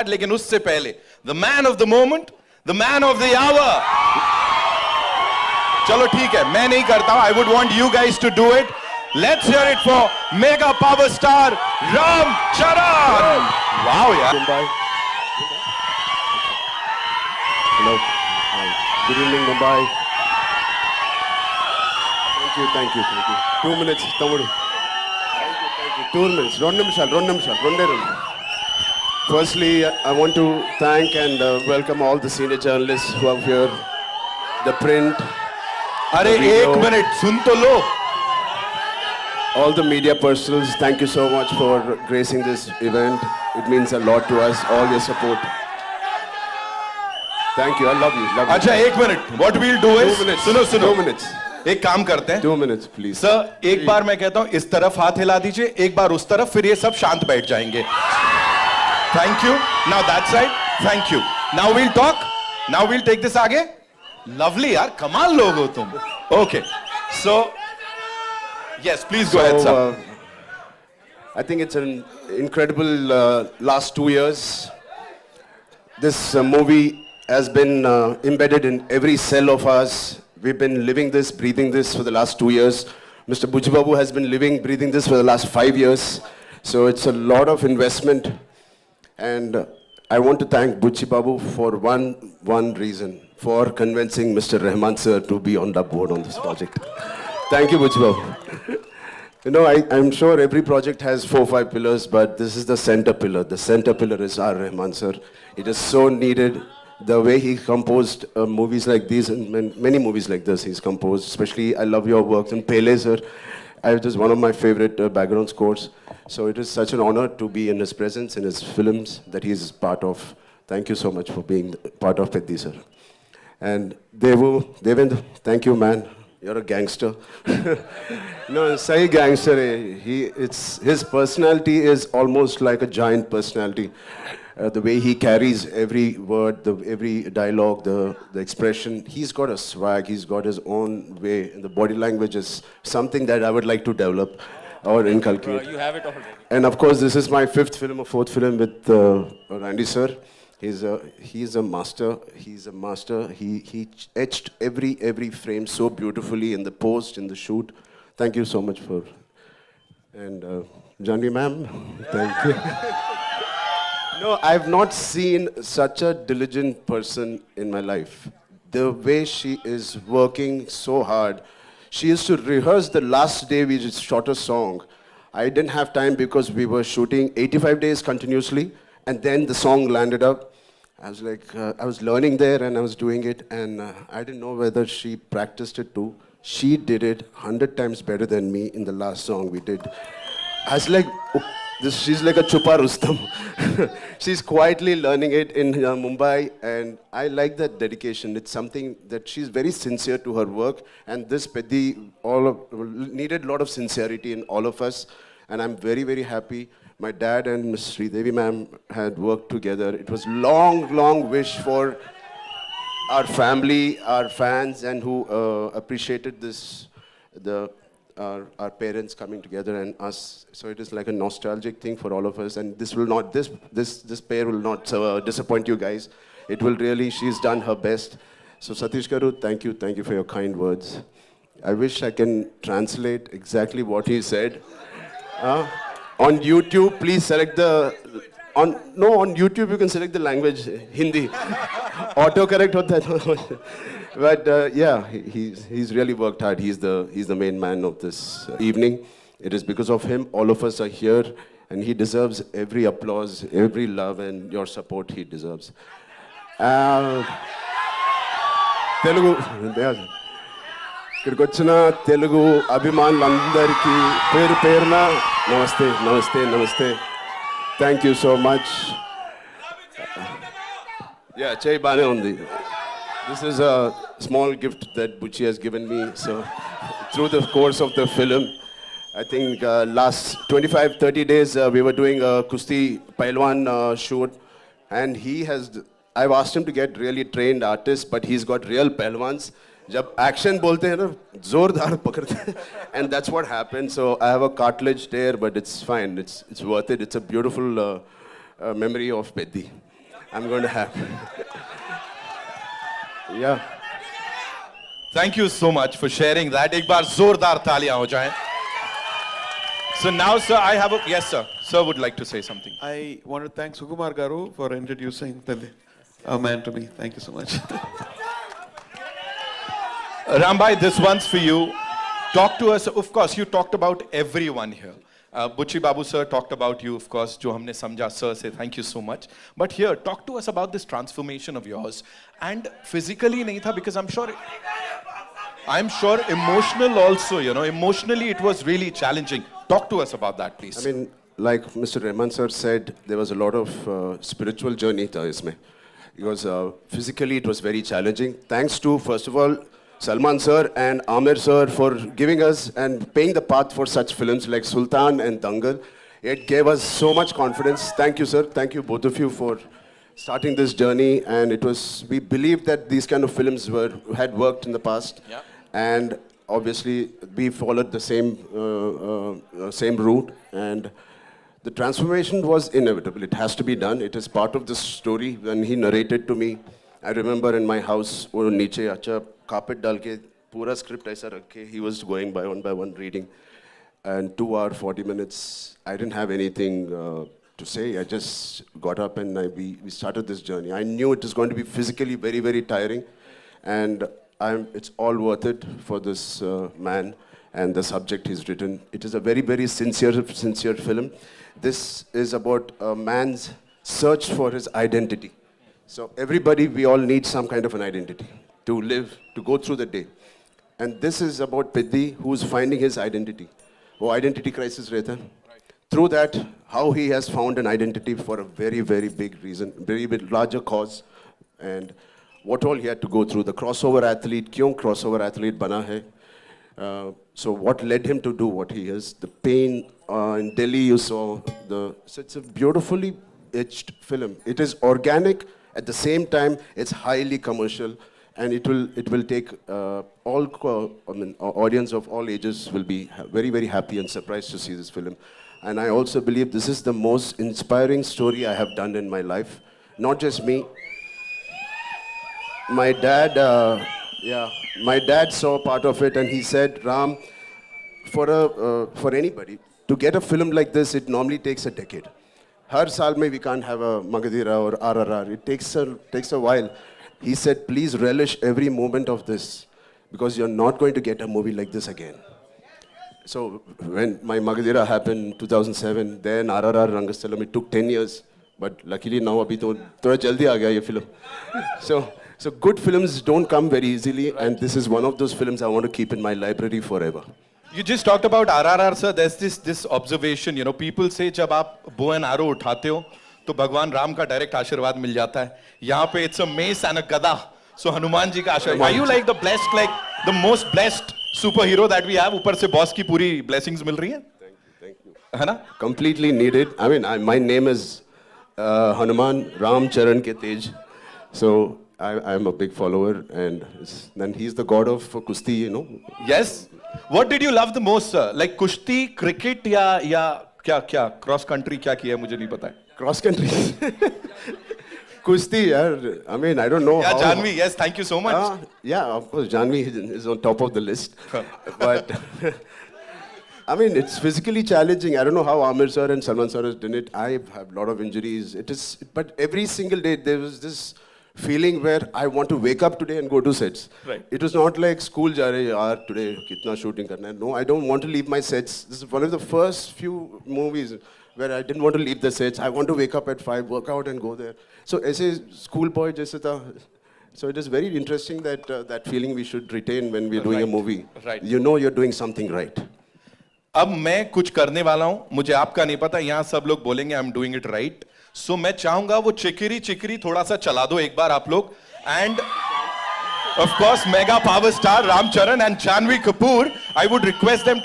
लेकिन उससे पहले the man of the moment, the man of the hour. चलो ठीक है, मैं नहीं करता हूं. I would want you guys to do it. Let's hear it for mega power star Ram Charan. Wow यार. Mumbai. Hello. Hi. Good evening, Mumbai. Thank you. 2 minutes, Tamudu. Thank you. 2 minutes. Two నిమిషాలు. Firstly, I want to thank and welcome all the senior journalists who are here. The print. अरे एक minute सुन तो लो. All the media personals, thank you so much for gracing this event. It means a lot to us, all your support. Thank you, I love you. अच्छा एक minute. What we'll do is 2 minutes. सुनो 2 minutes. एक काम करते हैं. 2 minutes, please. Sir एक बार मैं कहता हूं इस तरफ हाथ हिला दीजिए, एक बार उस तरफ, फिर ये सब शांत बैठ जाएंगे. Thank you. Now that side. Thank you. Now we'll talk. Now we'll take this आगे. लवली यार, कमाल लोग हो तुम. Okay so yes, please go ahead, sir. I think it's an incredible last 2 years. This movie has been embedded in every cell of us. We've been living this, breathing this for the last 2 years. Mr. Buchi Babu has been living, breathing this for the last 5 years. So it's a lot of investment. And I want to thank Buchi Babu for one reason, for convincing Mr. Rahman sir to be on the board on this project. Thank you, Buchi Babu. You know, I'm sure every project has 4-5 pillars, but this is the center pillar. The center pillar is R. Rahman sir. It is so needed. The way he composed movies like these, and many movies like this he's composed, especially I love your works. And Pele sir, it is one of my favorite background scores. So it is such an honor to be in his presence, in his films that he is part of. Thank you so much for being part of Peddi sir. And Devendra, thank you, man. You're a gangster. No, sahi gangster hai. His personality is almost like a giant personality. The way he carries every word, every dialogue, the expression. He's got a swag. He's got his own way. And the body language is something that I would like to develop or inculcate. You have it already. And of course, this is my 5th film or 4th film with Randy sir. He's a master. He's a master. He etched every frame so beautifully in the post, in the shoot. Thank you so much for. And Janvi ma'am, thank you. No, I've not seen such a diligent person in my life. The way she is working so hard. She used to rehearse the last day we just shot a song. I didn't have time because we were shooting 85 days continuously, and then the song landed up. I was like, I was learning there and I was doing it, and I didn't know whether she practiced it too. She did it 100 times better than me in the last song we did. I was like, she's like a Chupa Rustam. She's quietly learning it in Mumbai, and I like that dedication. It's something that she's very sincere to her work, and this Peddi needed a lot of sincerity in all of us, and I'm very happy. My dad and Ms. Sridevi ma'am had worked together. It was long wish for our family, our fans, and who appreciated this, our parents coming together and us. So it is like a nostalgic thing for all of us. And this will not, this pair will not disappoint you guys. It will really, she's done her best. So Satish Garu, thank you for your kind words. I wish I can translate exactly what he said. On YouTube, please select on YouTube you can select the language Hindi. Autocorrect hota hai. But yeah, he's really worked hard. He's the main man of this evening. It is because of him all of us are here, and he deserves every applause, every love, and your support he deserves. Telugu. ఇక్కడికి వచ్చిన తెలుగు అభిమానులందరికీ పేరు పేరున నమస్తే. Thank you so much. చేయి బాగానే ఉంది. This is a small gift that Buchi has given me. So through the course of the film, I think last 25-30 days we were doing a Kusti Pailwan shoot, and I've asked him to get really trained artists, but he's got real Pailwans. जब action बोलते हैं ना जोरदार पकड़ते हैं, and that's what happened. So I have a cartilage there, but it's fine. It's worth it. It's a beautiful memory of Peddi. I'm going to have. Yeah. Thank you so much for sharing that. एक बार जोरदार तालियां हो जाएं. So now, sir, I have a yes, sir. Sir would like to say something. I want to thank Sukumar Garu for introducing a man to me. Thank you so much. Rambhai, this one's for you. Talk to us. Of course, you talked about everyone here. Buchi Babu sir talked about you, of course. Jo humne samjha, sir, say thank you so much. But here, talk to us about this transformation of yours. And physically nahi tha, because I'm sure emotional also, you know, emotionally it was really challenging. Talk to us about that, please. I mean, like Mr. Rahman sir said, there was a lot of spiritual journey tha isme. Because physically it was very challenging. Thanks to, first of all, Salman sir and Amir sir for giving us and paying the path for such films like Sultan and Dangal. It gave us so much confidence. Thank you, sir. Thank you, both of you, for starting this journey. And it was, we believed that these kind of films had worked in the past. Yeah. And obviously, we followed the same route. And the transformation was inevitable. It has to be done. It is part of the story. When he narrated to me, I remember in my house, वो नीचे अच्छा carpet डाल के पूरा script ऐसा रख के, he was going by one reading, and 2 hours 40 minutes. I didn't have anything to say. I just got up and we started this journey. I knew it was going to be physically very, very tiring, and it's all worth it for this man and the subject he's written. It is a very, very sincere film. This is about a man's search for his identity. So everybody, we all need some kind of an identity to live, to go through the day. And this is about Piddi, who's finding his identity. Oh, identity crisis rehta. Through that, how he has found an identity for a very, very big reason, very big, larger cause, and what all he had to go through. The crossover athlete, kyun crossover athlete bana hai? So what led him to do what he is? The pain in Delhi, you saw. So it's a beautifully etched film. It is organic. At the same time, it's highly commercial, and it will take audience of all ages will be very, very happy and surprised to see this film. And I also believe this is the most inspiring story I have done in my life. Not just me. My dad, my dad saw part of it, and he said, Ram, for anybody to get a film like this, it normally takes a decade. Har saal mein we can't have a Magadhira or RRR. It takes a while. He said, please relish every moment of this, because you're not going to get a movie like this again. So when my Magadhira happened in 2007, then RRR Rangasthalam, it took 10 years. But luckily now abhi to thoda jaldi aa gaya ye film. So good films don't come very easily, and this is one of those films I want to keep in my library forever. You just talked about RRR, sir. There's this observation, you know, people say जब आप bow and arrow उठाते हो तो भगवान राम का direct आशीर्वाद मिल जाता है. यहाँ पे it's a mace and a gada. So Hanuman ji का आशीर्वाद. Are you like the most blessed superhero that we have? ऊपर से boss की पूरी blessings मिल रही हैं? Thank you. है ना? Completely needed. I mean, my name is Hanuman Ram Charan ke Tej. So I'm a big follower, and then he's the god of Kusti, you know. Yes. What did you love the most, sir? Like कुश्ती, cricket या क्या cross country क्या किया है मुझे नहीं पता है. Cross country. Kusti, yaar. I mean, I don't know. Yeah, how. Janvi. Yes, thank you so much. Yeah, of course, Janvi is on top of the list. But I mean, it's physically challenging. I don't know how Amir sir and Salman sir has done it. I have a lot of injuries. But every single day there was this feeling where I want to wake up today and go to sets. Right. It was not like school ja rahe yaar today kitna shooting karna hai. No, I don't want to leave my sets. This is one of the first few movies where I didn't want to leave the sets. I want to wake up at 5, work out and go there. So as a schoolboy jaise tha. So it is very interesting that that feeling we should retain when we're doing a movie. Right. You know you're doing something right. अब मैं कुछ करने वाला हूं, मुझे आपका नहीं पता, यहां सब लोग बोलेंगे I am doing it right. So मैं चाहूंगा वो चिकरी थोड़ा सा चला दो एक बार आप लोग. And of course mega power star Ram Charan and Janhvi Kapoor, I would request them